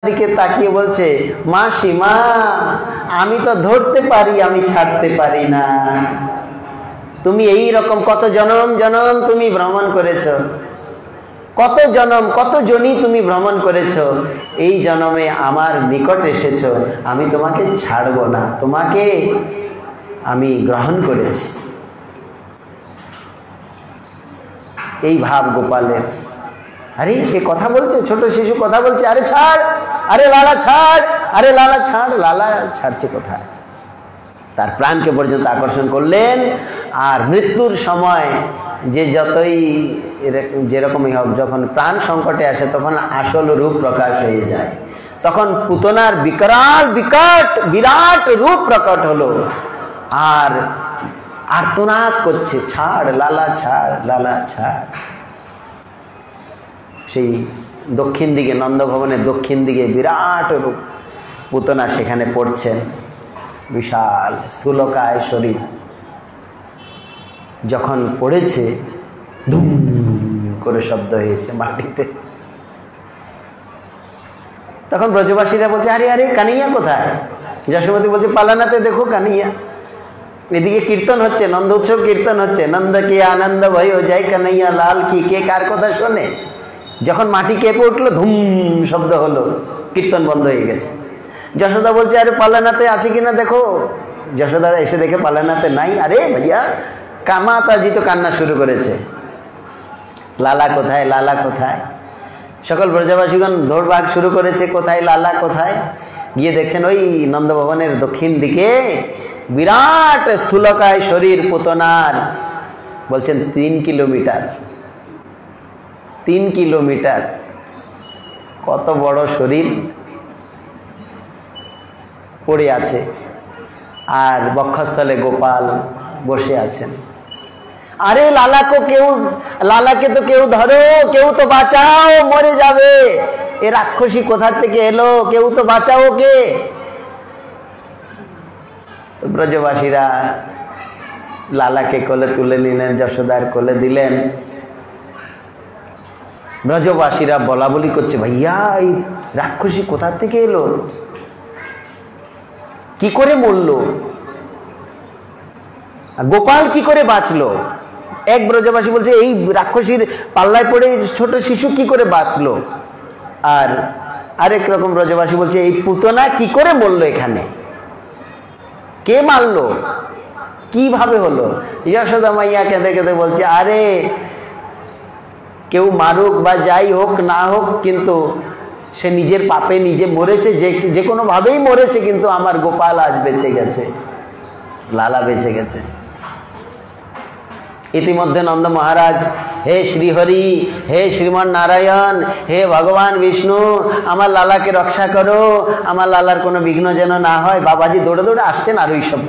দিকে তাকিয়ে বলছে, মাসিমা আমি তো ধরতে পারি, আমি ছাড়তে পারি না। তুমি এই রকম কত জনম জনম তুমি ভ্রমণ করেছো, কত জনম কত জনি তুমি ভ্রমণ করেছো, এই জনমে আমার নিকট এসেছো, আমি তোমাকে ছাড়বো না, তোমাকে আমি গ্রহণ করেছি। এই ভাব গোপালের। আরে এ কথা বলছে, ছোট শিশু কথা বলছে, আরে ছাড়, আরে লালা ছাড়, আরে লালা ছাড়। লালা ছাড়ছে কোথায়? তার প্রাণকে পর্যন্ত আকর্ষণ করলেন। আর মৃত্যুর সময় যে যতই যেরকমই হোক, যখন প্রাণ সংকটে আসে তখন আসল রূপ প্রকাশ হয়ে যায়। তখন পুতনার বিরাট রূপ প্রকট হলো, আর আর্তনাদ করছে, ছাড় লালা ছাড়, লালা ছাড়। সেই দক্ষিণ দিকে, নন্দভবনের দক্ষিণ দিকে বিরাট রূপ পুতনা সেখানে পড়ছেন, বিশাল স্থূলকায় শরীর। যখন পড়েছে ধুম করে শব্দ হয়েছে মাটিতে। তখন ব্রজবাসীরা বলছে, আরে আরে কানাইয়া কোথায়? যশোমতী বলছে, পালানাতে দেখো কানাইয়া। এদিকে কীর্তন হচ্ছে, নন্দ উৎসব কীর্তন হচ্ছে, নন্দ কে আনন্দ भयो জয় কানাইয়া লাল কি। কে কার কথা শোনে? যখন মাটি কেঁপে উঠলো, ধুম শব্দ হলো, কীর্তন বন্ধ হয়ে গেছে। যশোদা বলছে, আরে পালানাতে আছে কিনা দেখো। যশোদা এসে দেখে পালানাতে নাই। আরে ভাইয়া, কামাতাজি তো কান্না শুরু করেছে, লালা কোথায়, লালা কোথায়। সকল ব্রজবাসীগণ দৌড়ভাগ শুরু করেছে, কোথায় লালা কোথায়। গিয়ে দেখছেন ওই নন্দভবনের দক্ষিণ দিকে বিরাট স্থূলকায় শরীর পুতনার। বলছেন 3 কিলোমিটার, 3 কিলোমিটার, কত বড় শরীর পড়ে আছে। আর বক্ষস্থলে গোপাল বসে আছেন। আরে লালাকে তো কেউ ধরো, কেউ তো বাঁচাও, মরে যাবে। এ রাক্ষসী কোথা থেকে এলো, কেউ তো বাঁচাও কে। তো ব্রজবাসীরা লালাকে কোলে তুলে নিলেন, যশোদার কোলে দিলেন। ব্রজবাসীরা বলা বলি করছে, ভাইয়া এই রাক্ষসী কোথা থেকে এলো, কি করে মরলো, গোপাল কি করে বাঁচলো। এক ব্রজবাসী বলছে, এই রাক্ষসীর পাল্লায় পড়ে ছোট শিশু কি করে বাঁচলো। আর আরেক রকম ব্রজবাসী বলছে, এই পুতনা কি করে মরলো, এখানে কে মারলো, কিভাবে হলো। যশোদা মাইয়া কেঁদে কেঁদে বলছে, আরে কেউ মারুক বা যাই হোক না হোক, কিন্তু সে নিজের পাপে নিজে মরেছে, যে কোনো ভাবেই মরেছে, কিন্তু আমার গোপাল আজ বেঁচে গেছে, লালা বেঁচে গেছে। ইতিমধ্যে নন্দ মহারাজ, হে শ্রীহরি, হে শ্রীমান নারায়ণ, হে ভগবান বিষ্ণু, আমার লালাকে রক্ষা করো, আমার লালার কোনো বিঘ্ন যেন না হয়। বাবাজি দৌড়ে দৌড়ে আসছেন, আর ওই সব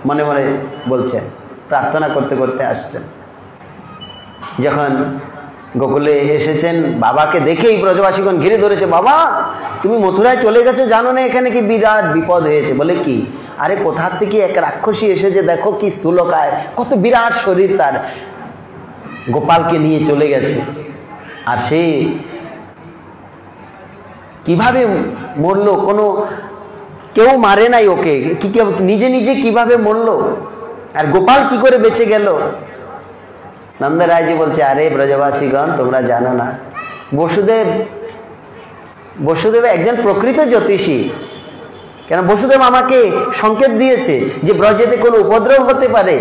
মনে মনে বলছেন, প্রার্থনা করতে করতে আসছেন। যখন গোকুলে এসেছেন, বাবাকে দেখেই ব্রজবাসীগণ ঘিরে ধরেছে, বাবা তুমি মথুরায় চলে গেছো, জানো না এখানে কি বিরাট বিপদ হয়েছে। বলে কি? আরে কোথা থেকে এক রাক্ষসী এসেছে, দেখো কি স্থূলকায়, কত বিরাট শরীর তার, গোপালকে নিয়ে চলে গেছে। আর সে কিভাবে মরলো, কোনো কেউ মারে নাই ওকে, নিজে নিজে কিভাবে মরলো, আর গোপাল কি করে বেঁচে গেল। নন্দরায়জি বলছে, আরে ব্রজবাসীগণ তোমরা জানো না, বসুদেব একজন প্রকৃত জ্যোতিষী। কেন? বসুদেব আমাকে সংকেত দিয়েছে যে ব্রজেতে কোনো উপদ্রব হতে পারে।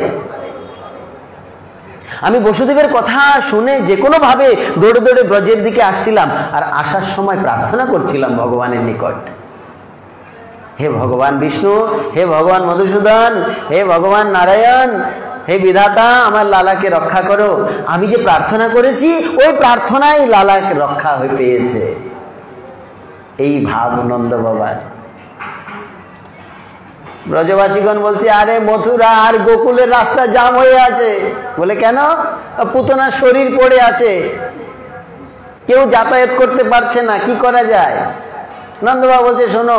আমি বসুদেবের কথা শুনে যে কোনো ভাবে দৌড়ে দৌড়ে ব্রজের দিকে আসছিলাম, আর আসার সময় প্রার্থনা করছিলাম ভগবানের নিকট, হে ভগবান বিষ্ণু, হে ভগবান মধুসূদন, হে ভগবান নারায়ণ, হে বিধাতা, আমার লালাকে রক্ষা করো। আমি যে প্রার্থনা করেছি, ওই প্রার্থনায় লালাকে রক্ষা হয়ে পেয়েছে। এই ভাব নন্দ বাবার। ব্রজবাসীগণ বলছে, আরে মথুরা আর গোকুলের রাস্তা জাম হয়ে আছে। বলে কেন? পুতনার শরীর পড়ে আছে, কেউ যাতায়াত করতে পারছে না, কি করা যায়। নন্দবাবু বলছে, শোনো,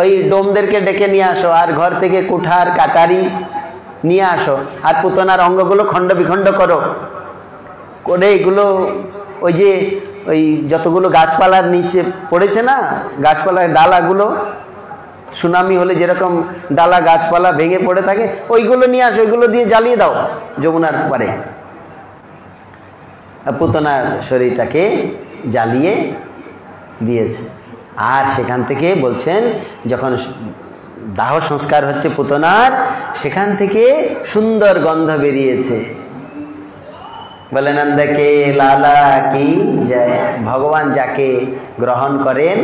ওই ডোমদেরকে ডেকে নিয়ে আসো, আর ঘর থেকে কুঠার কাটারি নিয়ে আসো, আর পুতনার অঙ্গগুলো খণ্ড বিখণ্ড করো, করে এগুলো ওই যে ওই যতগুলো গাছপালার নিচে পড়েছে না, গাছপালার ডালাগুলো সুনামি হলে যেরকম ডালা গাছপালা ভেঙে পড়ে থাকে, ওইগুলো নিয়ে আসো, ওইগুলো দিয়ে জ্বালিয়ে দাও যমুনার পারে। পুতনার শরীরটাকে জ্বালিয়ে দিয়েছে। আর সেখান থেকে বলছেন যখন দাহ সংস্কার হচ্ছে পুতনার, সেখান থেকে সুন্দর গন্ধ বেরিয়েছে। বলে নন্দকে লালা কি জয়। ভগবান যাকে গ্রহণ করেন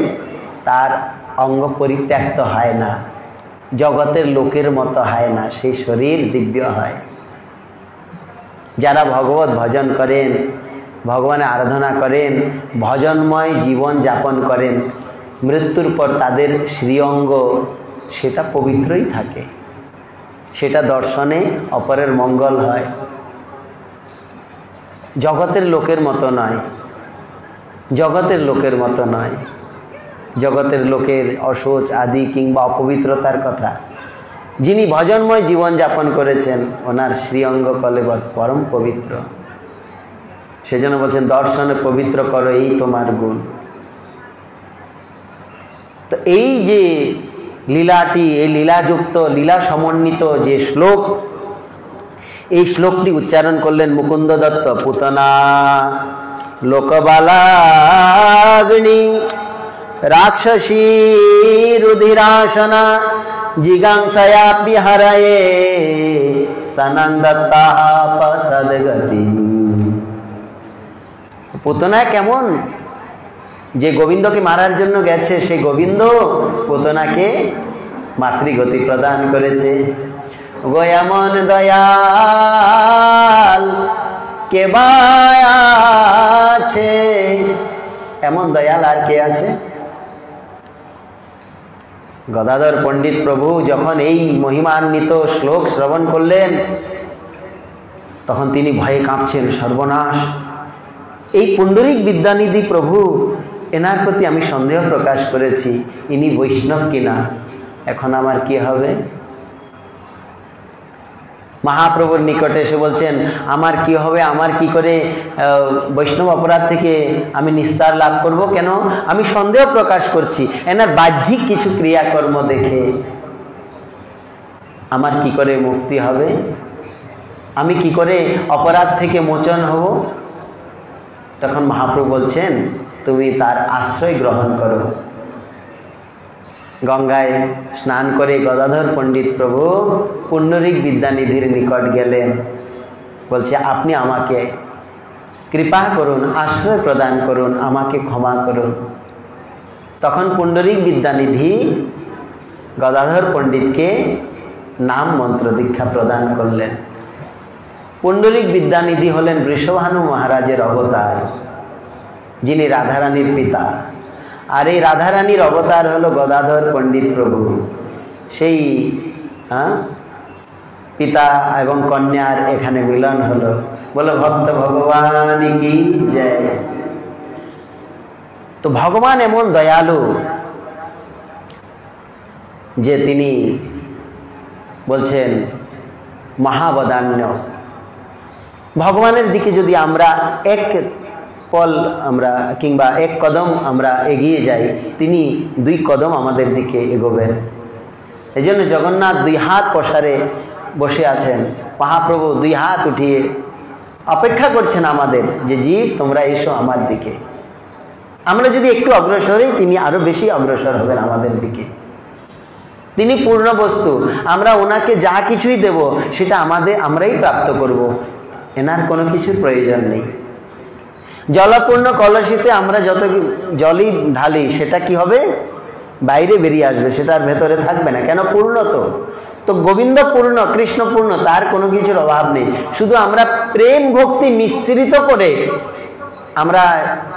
তার অঙ্গ পরিত্যক্ত হয় না, জগতের লোকের মতো হয় না, সেই শরীর দিব্য হয়। যারা ভগবত ভজন করেন, ভগবানের আরাধনা করেন, ভজনময় জীবন যাপন করেন, মৃত্যুর পর তাদের শ্রীঅঙ্গ সেটা পবিত্রই থাকে, সেটা দর্শনে অপরের মঙ্গল হয়। জগতের লোকের মতো নয়, জগতের লোকের মতো নয়। জগতের লোকের অশৌচ আদি কিংবা অপবিত্রতার কথা, যিনি ভজনময় জীবন যাপন করেছেন ওনার শ্রীঅঙ্গ কলেবর পরম পবিত্র। সেজন্য বলছেন দর্শনে পবিত্র করো এই তোমার গুণ। তো এই যে লীলাটি, এই লীলাযুক্ত লীলা সমন্বিত যে শ্লোক, এই শ্লোকটি উচ্চারণ করলেন মুকুন্দ দত্ত। পুতনা লোকবালাগ্নি রাক্ষসী রুধিরাসনা জিগাংসয়া বিহারয়ে স্থানাং দত্তাপসদ্গতি। পুতনা কেমন, যে গোবিন্দকে মারার জন্য গেছে, সেই গোবিন্দ পুতনাকে মাতৃগতি প্রদান করেছে। গো এমন দয়াল কে বা আছে, এমন দয়াল আর কে আছে? গদাধর পণ্ডিত প্রভু যখন এই মহিমান্বিত শ্লোক শ্রবণ করলেন, তখন তিনি ভয়ে কাঁপছেন, সর্বনাশ, এই পুণ্ডরিক বিদ্যানিধি প্রভু, এনার প্রতি আমি সন্দেহ প্রকাশ করেছি, ইনি বৈষ্ণব কিনা, এখন আমার কি হবে? মহাপ্রভুর নিকটে এসে বলছেন আমার কি হবে, আমার কি করে বৈষ্ণব অপরাধ থেকে আমি নিস্তার লাভ করব? কেন আমি সন্দেহ প্রকাশ করছি এনার বাহ্যিক কিছু ক্রিয়াকর্ম দেখে, আমার কি করে মুক্তি হবে, আমি কি করে অপরাধ থেকে মোচন হব? তখন মহাপ্রভু বলছেন তুমি তার আশ্রয় গ্রহণ করো। গঙ্গায় স্নান করে গদাধর পণ্ডিত প্রভু পুণ্ডরিক বিদ্যানিধির নিকট গেলেন, বলছে আপনি আমাকে কৃপা করুন, আশ্রয় প্রদান করুন, আমাকে ক্ষমা করুন। তখন পুণ্ডরিক বিদ্যানিধি গদাধর পণ্ডিতকে নাম মন্ত্র দীক্ষা প্রদান করলেন। পুণ্ডরিক বিদ্যানিধি হলেন বৃষভানু মহারাজের অবতার, যিনি রাধারানীর পিতা। আর এই রাধারানীর অবতার হলো গদাধর পণ্ডিত প্রভু। সেই পিতা এবং কন্যার এখানে মিলন হলো। বলো ভক্ত ভগবান কি জয়। তো ভগবান এমন দয়ালু যে তিনি বলছেন মহাবদান্য। ভগবানের দিকে যদি আমরা এক পল আমরা কিংবা এক কদম আমরা এগিয়ে যাই, তিনি 2 কদম আমাদের দিকে এগোবেন। এই জন্য জগন্নাথ 2 হাত প্রসারে বসে আছেন, মহাপ্রভু 2 হাত উঠিয়ে অপেক্ষা করছেন আমাদের যে জীব তোমরা এসো আমার দিকে। আমরা যদি একটু অগ্রসর হই, তিনি আরো বেশি অগ্রসর হবেন আমাদের দিকে। তিনি পূর্ণ বস্তু, আমরা ওনাকে যা কিছুই দেব সেটা আমরাই প্রাপ্ত করব, এনার কোনো কিছুর প্রয়োজন নেই। জলপূর্ণ কলসিতে আমরা যত জলই ঢালি সেটা কি হবে? বাইরে বেরিয়ে আসবে, সেটা আর ভেতরে থাকবে না। কেন? পূর্ণ। তো গোবিন্দ পূর্ণ, কৃষ্ণ পূর্ণ, তার কোনো কিছুর অভাব নেই। শুধু আমরা প্রেম ভক্তি মিশ্রিত করে আমরা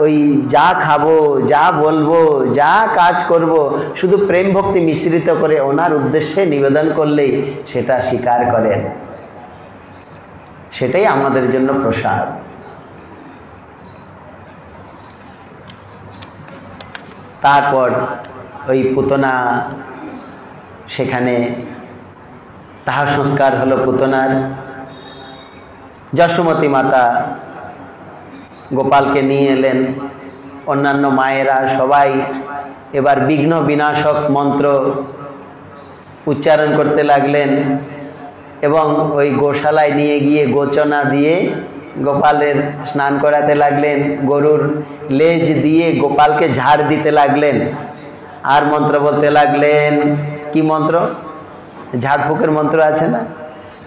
ওই যা খাবো, যা বলবো, যা কাজ করব, শুধু প্রেম ভক্তি মিশ্রিত করে ওনার উদ্দেশ্যে নিবেদন করলেই সেটা স্বীকার করেন, সেটাই আমাদের জন্য প্রসাদ। তারপর ওই পুতনা সেখানে তাহার সংস্কার হলো পুতনার। যশোমতী মাতা গোপালকে নিয়ে এলেন, অন্যান্য মায়েরা সবাই এবার বিঘ্ন বিনাশক মন্ত্র উচ্চারণ করতে লাগলেন এবং ওই গোশালায় নিয়ে গিয়ে গোচনা দিয়ে গোপালের স্নান করাতে লাগলেন, গরুর লেজ দিয়ে গোপালকে ঝাড় দিতে লাগলেন, আর মন্ত্র বলতে লাগলেন। কি মন্ত্র? ঝাড়ফুঁকের মন্ত্র আছে না?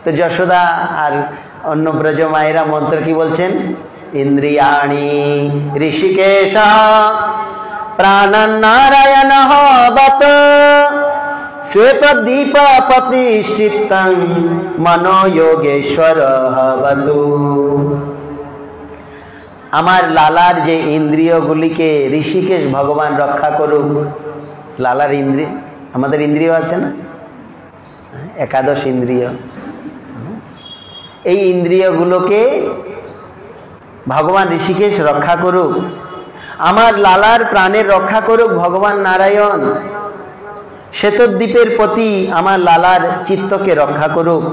তো যশোদা আর অন্য ব্রজ মায়েরা মন্ত্র কি বলছেন? ইন্দ্রিয়াণি ঋষিকেশ প্রাণনারায়ণ বত শ্বেত দীপ প্রতিষ্ঠিতং মনোযোগেশ্বর বতু। আমার লালার যে ইন্দ্রিয়গুলিকে ঋষিকেশ ভগবান রক্ষা করুক। লালার ইন্দ্রিয়, আমাদের ইন্দ্রিয় আছে না, একাদশ ইন্দ্রিয়, এই ইন্দ্রিয়গুলোকে ভগবান ঋষিকেশ রক্ষা করুক। আমার লালার প্রাণের রক্ষা করুক ভগবান নারায়ণ। শ্বেতদ্বীপের প্রতি আমার লালার চিত্তকে রক্ষা করুক।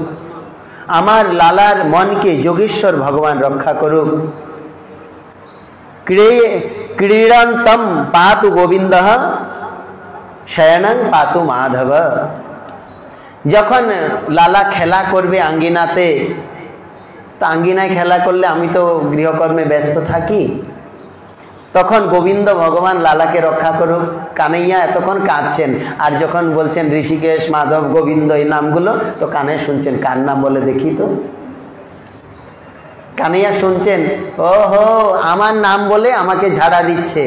আমার লালার মনকে যোগেশ্বর ভগবান রক্ষা করুক। ক্রীড়ন্তম পাতু গোবিন্দ শয়নং পাতু মাধব। যখন লালা খেলা করবে আঙ্গিনাতে, তো আঙ্গিনায় খেলা করলে আমি তো গৃহকর্মে ব্যস্ত থাকি, তখন গোবিন্দ ভগবান লালাকে রক্ষা করুক। কানাইয়া এতক্ষণ কাঁদছেন, আর যখন বলছেন ঋষিকেশ, মাধব, গোবিন্দ এই নামগুলো, তো কানে শুনছেন। কার নাম বলে দেখি তো? কানাইয়া শুনছেন, ওহো আমার নাম বলে আমাকে ঝাড়া দিচ্ছে।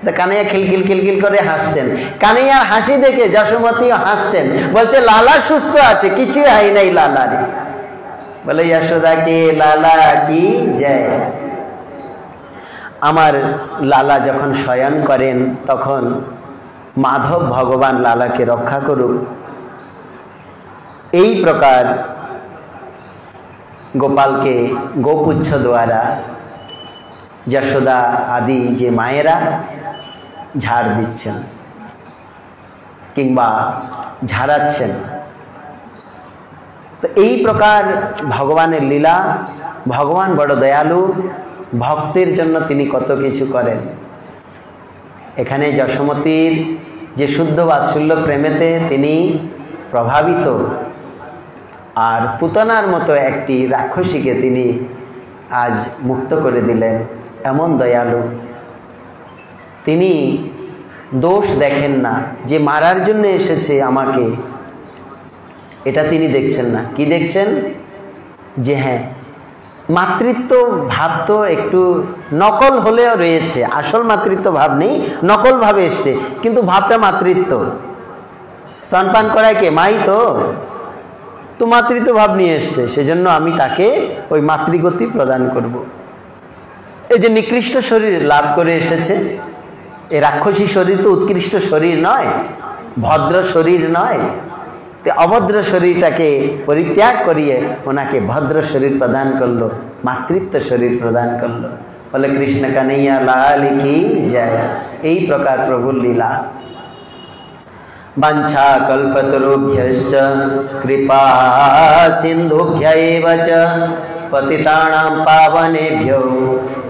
তো কানাইয়া খিলখিল খিলখিল করে হাসছেন। কানাইয়ার হাসি দেখে যশোমতীও হাসছেন, বলছে লালা সুস্থ আছে, কিছুই হয় নাই লালার। বলে যশোদা কে লালা কি জয়। আমার লালা যখন শয়ন করেন তখন মাধব ভগবান লালাকে রক্ষা করুক। এই প্রকার গোপালকে গোপুচ্ছ দ্বারা যশোদা আদি যে মায়েরা ঝাড় দিচ্ছেন কিংবা ঝাড়াচ্ছেন। তো এই প্রকার ভগবানের লীলা। ভগবান বড় দয়ালু, ভক্তের জন্য তিনি কত কিছু করেন। এখানে যশোমতীর যে শুদ্ধ বাৎসল্য প্রেমেতে তিনি প্রভাবিত, আর পুতনার মতো একটি রাক্ষসীকে তিনি আজ মুক্ত করে দিলেন। এমন দয়ালু তিনি, দোষ দেখেন না যে মারার জন্য এসেছে আমাকে, এটা তিনি দেখছেন না। কি দেখছেন? যে হ্যাঁ, মাতৃত্ব ভাব তো একটু নকল হলেও রয়েছে, আসল মাতৃত্ব ভাব নেই, নকল ভাবে এসছে, কিন্তু ভাবটা মাতৃত্ব। স্তনপান করায় কে? মাই তো মাতৃত্ব ভাব নিয়ে এসছে, সেজন্য আমি তাকে ওই মাতৃগতি প্রদান করব। এই যে নিকৃষ্ট শরীর লাভ করে এসেছে, এই রাক্ষসী শরীর তো উৎকৃষ্ট শরীর নয়, ভদ্র শরীর নয়। অভদ্র শরীরটাকে পরিত্যাগ করিয়ে ওনাকে ভদ্র শরীর প্রদান করলো, মাতৃত্ব শরীর প্রদান করলো। বলে কৃষ্ণ কানাইয়া লাল কি জয়। এই প্রকার প্রভুর লীলা। বাঞ্ছা কল্পতরুভ্যশ্চ কৃপা সিন্ধুভ্যৈব চ পতিতানাং পাবনেভ্যো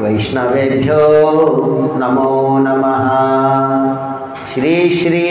বৈষ্ণবেভ্যো নমো নমঃ। শ্রী শ্রী